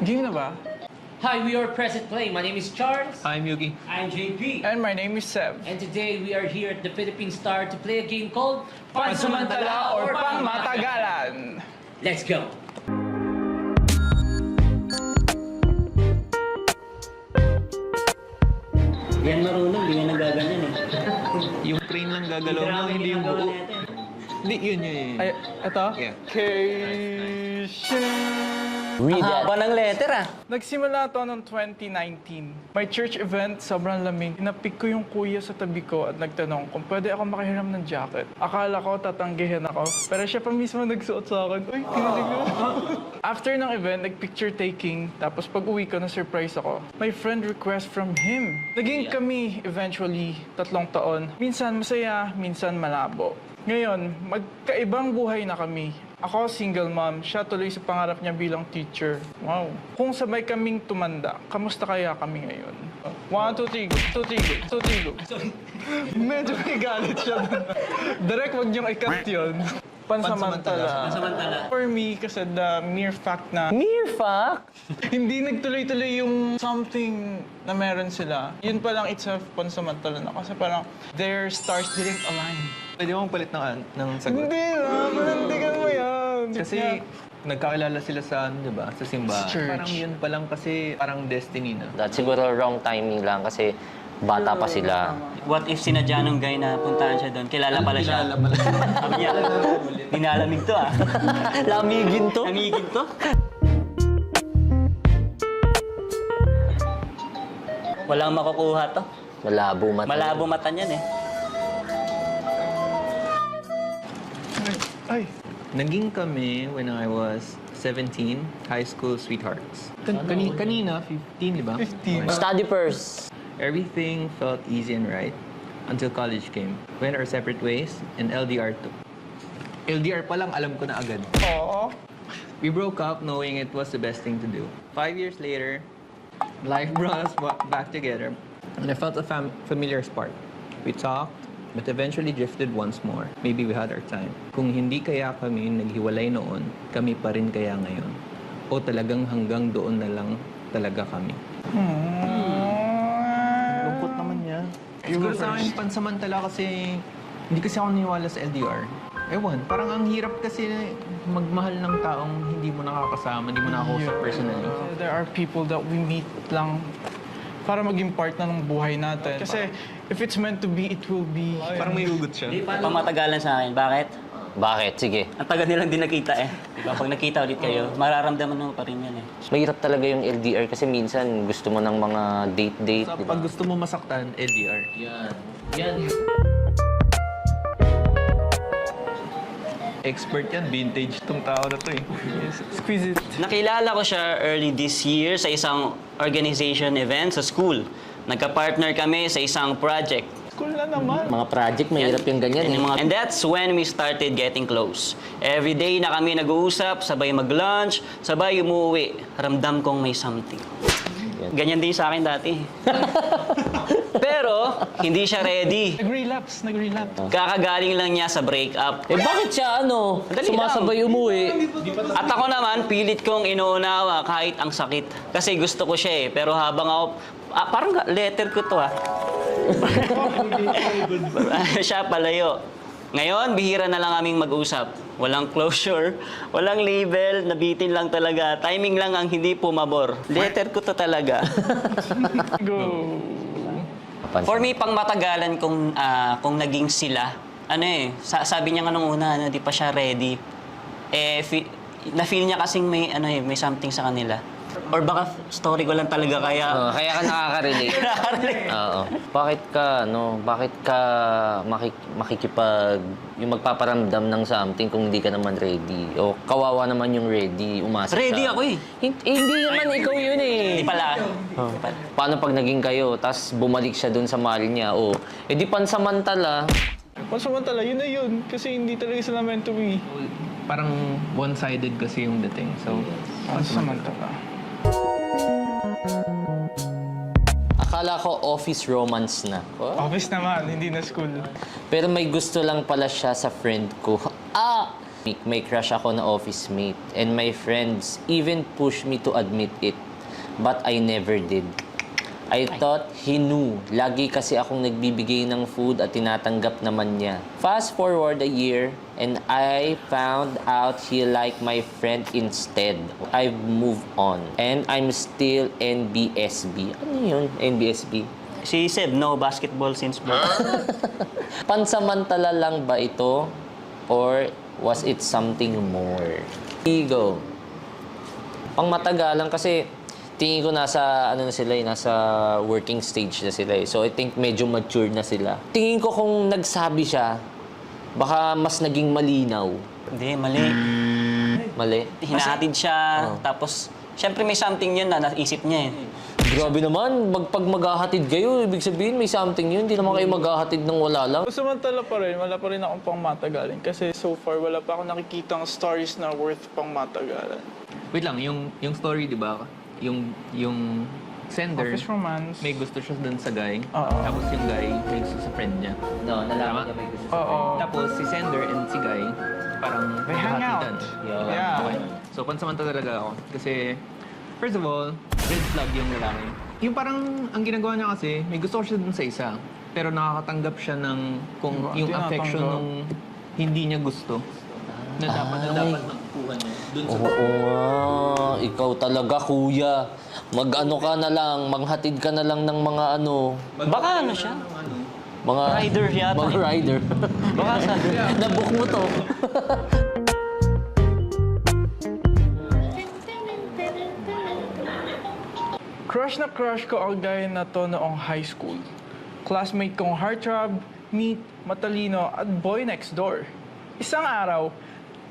Game na ba? Hi, we are Present Play. My name is Charles. I'm Yugi. I'm JP. And my name is Seb. And today we are here at the Philippine Star to play a game called Pansamantala or Pangmatagalan. Let's go. Yan marunong, di nga nagaganyan eh. Yung crane lang gagalaw mo, hindi yung buo. Hindi, yun. Ay, ito? Yeah. Cation. Ang haba ng letter ah. Nagsimula to noong 2019. May church event, sobrang lamig. Inapik ko yung kuya sa tabi ko at nagtanong kung pwede ako makahiram ng jacket. Akala ko tatanggihin ako, pero siya pa mismo nagsuot sa akin. Uy, tinalig ko. After ng event, nag-picture taking. Tapos pag uwi ko, na-surprise ako. My friend request from him. Naging kami eventually 3 taon. Minsan masaya, minsan malabo. Ngayon, magkaibang buhay na kami. Ako, single mom. Siya tuloy sa pangarap niya bilang teacher. Wow. Kung sabay kaming tumanda, kamusta kaya kami ngayon? 1, 2, 3, go. 2, 3, go. 2, 3, go. Medyo may galit siya. Direct, wag niyong i-cut yun. Pansamantala. Pansamantala. For me, kasi the mere fact na Mere fact? hindi nagtuloy-tuloy yung something na meron sila, yun pa lang itself pansamantala na. Kasi parang their stars didn't align. Pwede mong palit ng sagot. Hindi na, panindigan mo yan. Kasi nagkakilala sila sa, di ba, sa simbahan. Church. Parang yun pa lang kasi parang destiny na. That siguro wrong timing lang kasi bata pa sila. What if sinadya ng guy na puntahan siya doon? Kilala pala siya. Sabi niya, dinalamig to ah. Lamigin to. Lamigin to? Walang makukuha to. Malabo mata. Malabo mata niyan eh. Ay, Naging kami when I was 17, high school sweethearts. Kanina, 15, di ba? 15. Study first. Everything felt easy and right until college came. Went our separate ways and LDR took. LDR pa lang, alam ko na agad. Oo. We broke up knowing it was the best thing to do. 5 years later, life brought us back together, and I felt a familiar spark. We talked, but eventually drifted once more. Maybe we had our time. Kung hindi kaya kami naghiwalay noon, kami pa rin kaya ngayon. O talagang hanggang doon na lang talaga kami. Lungkot naman niya. Siguro sa akin, pansamantala kasi hindi kasi ako niniwala sa LDR. Ewan, parang ang hirap kasi magmahal ng taong hindi mo nakakasama, hindi mo nakakausap personally. There are people that we meet lang para maging part na ng buhay natin. Kasi if it's meant to be, it will be. Parang may hugot siya. Pamatagalan sa akin. Bakit? Bakit? Sige. Ang tagal nilang di nakita eh. Diba? Pag nakita ulit kayo, mararamdaman mo pa rin yan eh. Mahirap talaga yung LDR kasi minsan gusto mo ng mga date-date, So, di pag ba? gusto mo masaktan, LDR. Yan. Expert yan, vintage tong tao na to eh. Squeeze it. Nakilala ko siya early this year sa isang organization event sa school. Nagka-partner kami sa isang project. School na naman. Mga project, mahirap yung ganyan eh. And that's when we started getting close. Every day na kami nag-uusap, sabay mag-lunch, sabay umuwi. Ramdam kong may something. Ganyan din sa akin dati. Pero, hindi siya ready. Nag-relapse. Kakagaling lang niya sa breakup. Eh bakit siya Madali sumasabay lang. umuwi? At ako naman, pilit kong inuunawa kahit ang sakit. Kasi gusto ko siya eh. Pero habang ako, parang letter ko to ah. Siya palayo. Ngayon, bihira na lang aming mag-usap. Walang closure, walang label, nabitin lang talaga. Timing lang ang hindi pumabor. Letter ko to talaga. Go. For me, pang matagalan kung naging sila, ano eh, sabi niya nga nung una, di pa siya ready. Na-feel niya kasing may something sa kanila. Or baka story ko lang talaga kaya... Kaya ka nakaka-relate. Oo. Bakit ka makikipag, yung magpaparamdam ng something kung hindi ka naman ready? O kawawa naman yung ready, umasa Ready siya. ako eh. Hindi naman ikaw yun eh. Hindi pala. Paano pag naging kayo, tas bumalik siya dun sa mahal niya? O, edi pansamantala. Pansamantala, yun na yun. Kasi hindi talaga sila meant to be. Parang one-sided kasi yung dating. So, Pansamantala. Akala ko office romance na. Office naman, hindi na school. Pero may gusto lang pala siya sa friend ko. May crush ako na office mate. And my friends even pushed me to admit it. But I never did. I thought he knew. Lagi kasi akong nagbibigay ng food at tinatanggap naman niya. Fast forward a year, and I found out he liked my friend instead. I've moved on. And I'm still NBSB. Ano yun, NBSB? Si Seb, no basketball since birth. Pansamantala lang ba ito? Or was it something more? Ego. Pang matagalan kasi tingin ko nasa ano na sila, nasa working stage na sila eh. So I think medyo mature na sila. Tingin ko kung nagsabi siya, baka mas naging malinaw. Hindi, mali. Mali? Hinahatid siya, tapos, syempre may something yun na naisip niya eh. Grabe naman, pag maghahatid kayo, ibig sabihin may something yun. Hindi naman kayo maghahatid ng wala lang. Samantala pa rin, wala pa rin akong pang matagalan. Kasi so far, wala pa akong nakikitang stories na worth pang matagalan. Wait lang, yung story, di ba? Yung sender, Office romance. may gusto siya dun sa guy. Oo. Tapos yung guy, may gusto sa friend niya. No, Tama? nalaman niya may gusto. Oo. Tapos si sender and si guy, parang They hang nagkakatitan. out. Yeah. Yeah. Okay. So, pansamantala talaga ako. Kasi, first of all, red flag yung lalaki. Yung parang, ang ginagawa niya kasi, may gusto ko siya dun sa isa. Pero nakakatanggap siya ng kung Diba? yung Tinatanggap. affection nung hindi niya gusto. Na dapat nakukuha niya. Dun sa Oo nga, ikaw talaga kuya. Mag-ano ka na lang, maghatid ka na lang ng mga ano, Baka ano siya? mga... Rider yata. Mga rider. Baka sa... Nabook mo to. Crush na crush ko ang guy na to noong high school. Classmate kong heartthrob, neat, matalino, at boy next door. Isang araw,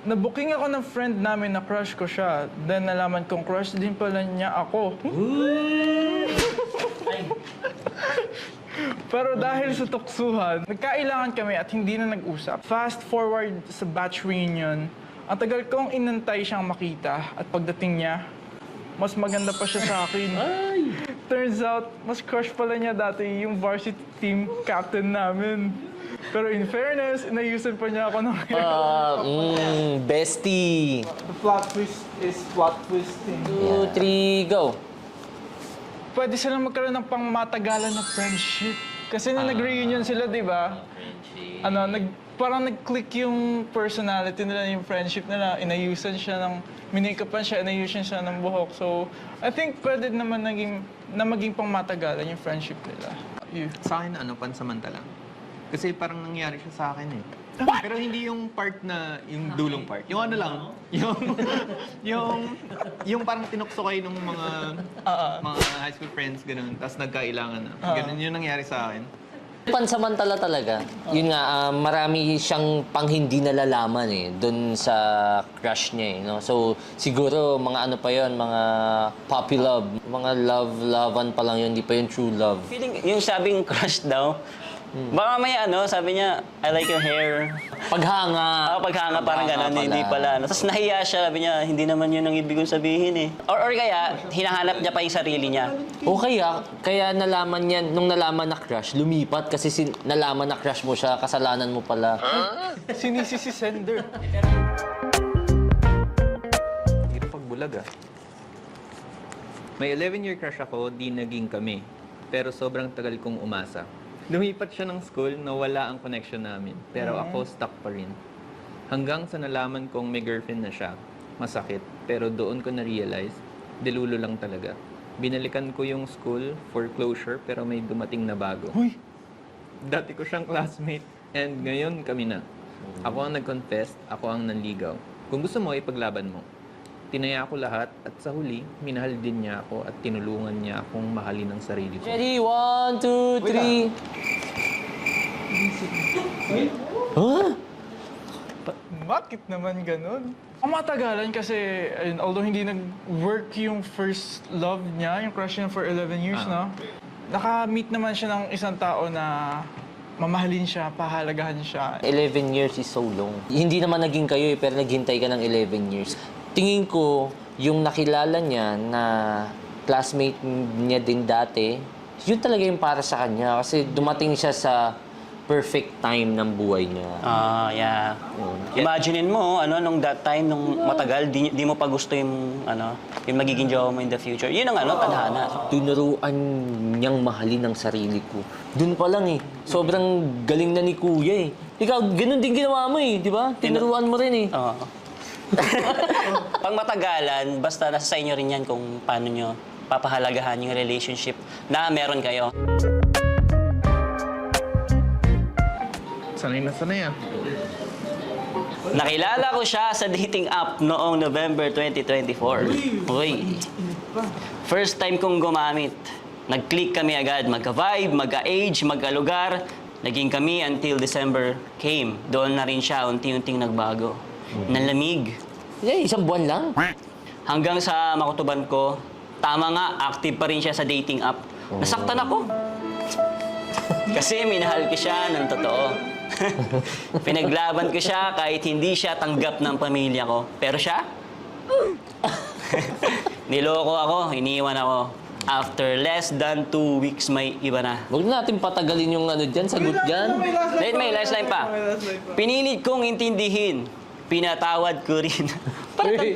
nabooking ako ng friend namin na crush ko siya. Then nalaman kong crush din pala niya ako. Pero dahil sa tuksuhan, nagkailangan kami at hindi na nag-usap. Fast forward sa batch reunion, ang tagal kong inantay siyang makita at pagdating niya, mas maganda pa siya sa akin. Turns out, mas crush pala niya dati yung varsity team captain namin. Pero in fairness, inayusan pa niya ako ng Bestie. The plot twist is plot twisting. 2, 3, go. Pwede silang magkaroon ng pangmatagalan na friendship. Kasi nung nag-reunion sila, di ba? Ano, parang nag-click yung personality nila, yung friendship nila. Inayusan siya ng, minake-upan siya, inayusan siya ng buhok. So, I think pwede naman maging pangmatagalan yung friendship nila. Sa akin, pansamantala. Kasi parang nangyari siya sa akin eh. Pero hindi yung part na, yung dulong part. Yung ano lang, yung parang tinukso kayo ng mga high school friends, ganun. Tapos nagkailangan na. Ganun yung nangyari sa akin. Pansamantala talaga. Yun nga, marami siyang pang hindi nalalaman eh, dun sa crush niya eh. No? So, siguro mga ano pa yon, mga puppy love, mga love-lovean pa lang yun, hindi pa yung true love. Feeling, yung sabing crush daw, baka may sabi niya, I like your hair. Paghanga. Paghanga, parang gano'n, hindi pala. Tapos nahiya siya, sabi niya, hindi naman yun ang ibig kong sabihin eh. Or kaya, hinahanap niya pa yung sarili niya. O kaya nalaman niya, nung nalaman na crush, lumipat kasi nalaman na crush mo siya, kasalanan mo pala. Sinisi si sender. Hirap pagbulag ah. May 11-year crush ako, di naging kami. Pero sobrang tagal kong umasa. Lumipat siya ng school na wala ang connection namin. Pero ako stuck pa rin. Hanggang sa nalaman kong may girlfriend na siya, masakit. Pero doon ko na-realize, delulo lang talaga. Binalikan ko yung school for closure pero may dumating na bago. Uy! Dati ko siyang classmate and ngayon kami na. Ako ang nag-confess, ako ang nanligaw. Kung gusto mo, ipaglaban mo. Tinaya ko lahat at sa huli, minahal din niya ako at tinulungan niya akong mahalin ang sarili ko. Ready? 1, 2, 3. Huh? Bakit naman ganun? Ang matagalan kasi, ayun, although hindi nag-work yung first love niya, yung crush niya for 11 years, no? Naka-meet naman siya ng isang tao na mamahalin siya, pahalagahan siya. 11 years is so long. Hindi naman naging kayo eh, pero naghintay ka ng 11 years. Tingin ko, yung nakilala niya na classmate niya din dati, yun talaga yung para sa kanya. Kasi dumating siya sa perfect time ng buhay niya. Yeah. Imaginein mo, nung that time, nung matagal, di mo pa gusto yung magiging jowa mo in the future. Yun ang tadhana. Tinuruan niyang mahalin ang sarili ko. Doon pa lang sobrang galing na ni Kuya Ikaw, ganun din ginawa mo di ba? Tinuruan mo rin Oo. Pang matagalan, basta nasa sa inyo rin yan kung paano nyo papahalagahan yung relationship na meron kayo. Sanay na sanay Nakilala ko siya sa dating app noong November 2024. Uy. First time kong gumamit. Nag-click kami agad. Magka-vibe, magka-age, magka-lugar. Naging kami until December came. Doon na rin siya unti-unting nagbago. Nalamig. Isang buwan lang. Hanggang sa makutuban ko, tama nga, active pa rin siya sa dating app. Nasaktan ako. Kasi minahal ko siya ng totoo. Pinaglaban ko siya kahit hindi siya tanggap ng pamilya ko. Pero siya, niloko ako, iniwan ako. After less than 2 weeks, may iba na. Huwag na natin patagalin yung dyan, sagot dyan. May last line pa. Pinilit kong intindihin. Pinatawad ko rin. Parang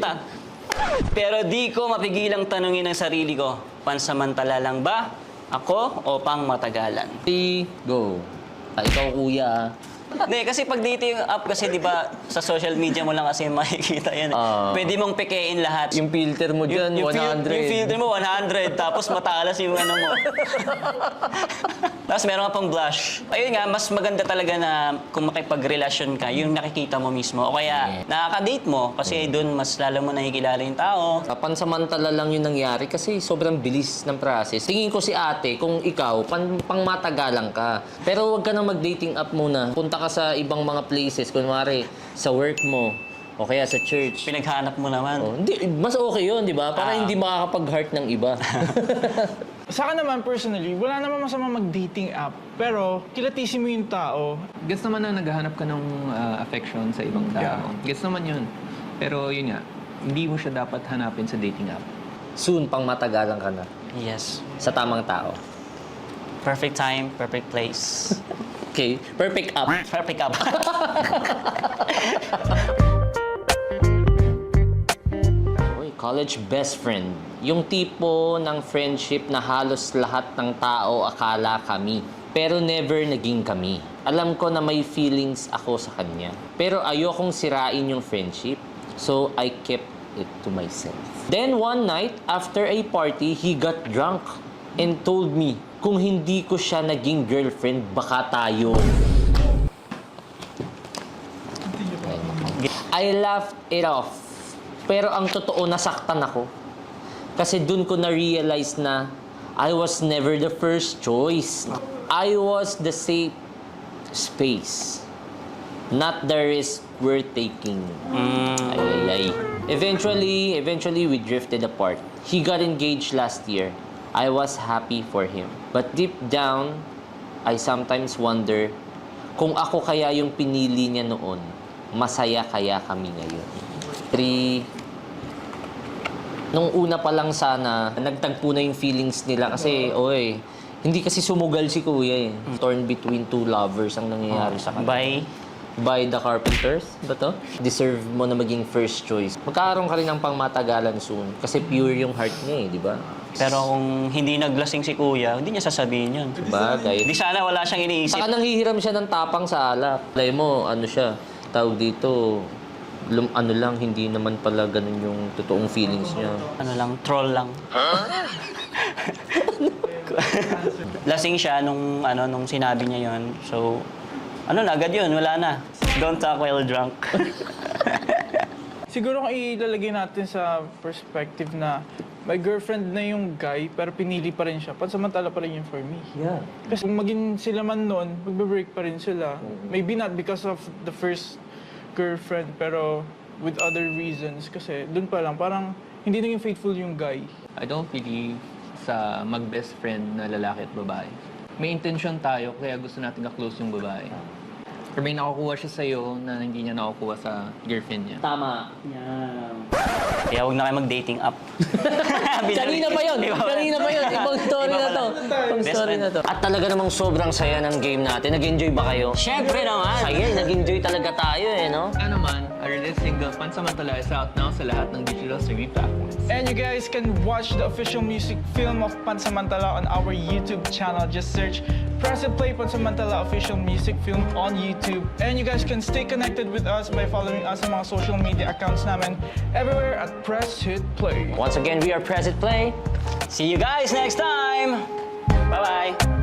pero di ko mapigilang tanungin ang sarili ko. Pansamantala lang ba ako o pang matagalan? 3, go. Ikaw, Kuya. Hindi, kasi pag dating app kasi, di ba, sa social media mo lang kasi makikita yan. Pwede mong pekein lahat. Yung filter mo dyan, 100. Yung filter mo, 100. Tapos matalas yung mo. Tapos meron ka pang blush. Ayun nga, mas maganda talaga na kung makipagrelasyon ka, yung nakikita mo mismo. O kaya, nakaka-date mo. Kasi doon mas lalo mo nakikilala yung tao. Pansamantala lang yung nangyari kasi sobrang bilis ng process. Tingin ko si ate, kung ikaw, pangmatagalang ka. Pero huwag ka nang mag-dating app muna. Punta ka sa ibang mga places, kunwari sa work mo o kaya sa church. Pinaghanap mo naman. Hindi, mas okay yun, di ba? Para hindi makakapag-heart ng iba. Sa akin naman, personally, wala naman masama mag-dating app. Pero, kilatisin mo yung tao. Gets naman na naghahanap ka ng affection sa ibang tao. Yeah. Gets naman yun. Pero yun nga, hindi mo siya dapat hanapin sa dating app. Soon, pangmatagalang ka na. Yes. Sa tamang tao. Perfect time, perfect place. Okay, perfect up. Perfect up. College best friend. Yung tipo ng friendship na halos lahat ng tao akala kami. Pero never naging kami. Alam ko na may feelings ako sa kanya. Pero ayokong sirain yung friendship. So I kept it to myself. Then one night, after a party, he got drunk and told me, kung hindi ko siya naging girlfriend, baka tayo. I laughed it off. Pero ang totoo, nasaktan ako. Kasi dun ko na-realize na I was never the first choice. I was the safe space. Not the risk we're taking. Ay. Eventually, we drifted apart. He got engaged last year. I was happy for him. But deep down, I sometimes wonder kung ako kaya yung pinili niya noon, masaya kaya kami ngayon. 3. Nung una pa lang sana, nagtagpo na yung feelings nila kasi, hindi kasi sumugal si Kuya Torn between two lovers ang nangyayari sa kanya. By the Carpenters, ba to? Deserve mo na maging first choice. Magkakaroon ka rin ng pangmatagalan soon kasi pure yung heart niya di ba? Pero kung hindi naglasing si Kuya, hindi niya sasabihin yun. Bagay. Di sana wala siyang iniisip. Saka nanghihiram siya ng tapang sa alak. Alay mo, siya, tawag dito, hindi naman pala ganun yung totoong feelings niya. Troll lang. Lasing siya nung sinabi niya yon. So, agad yun, wala na. Don't talk while drunk. Siguro kung ilalagay natin sa perspective na may girlfriend na yung guy, pero pinili pa rin siya. Pansamantala pa rin yun for me. Yeah. Kasi kung maging sila man noon, magbe-break pa rin sila. Maybe not because of the first girlfriend, pero with other reasons. Kasi doon pa lang, parang hindi naging faithful yung guy. I don't believe sa mag-best friend na lalaki at babae. May intention tayo, kaya gusto natin ka-close yung babae. Or may nakukuha siya sa'yo na hindi niya nakukuha sa girlfriend niya. Tama. Kaya huwag na kayo mag-dating app. Kanina pa yun. Kanina pa yun. Ibang story na to. Ibang Best story friend. na to. At talaga namang sobrang saya ng game natin. Nag-enjoy ba kayo? Syempre naman. Saya, nag-enjoy talaga tayo eh, no? Ano naman, our latest single, Pansamantala, is out now sa lahat ng digital streaming platforms. And you guys can watch the official music film of Pansamantala on our YouTube channel. Just search Press It Play Pansamantala official music film on YouTube. And you guys can stay connected with us by following us sa mga social media accounts namin everywhere at Press It Play. Once again, we are Press It Play. See you guys next time. Bye-bye.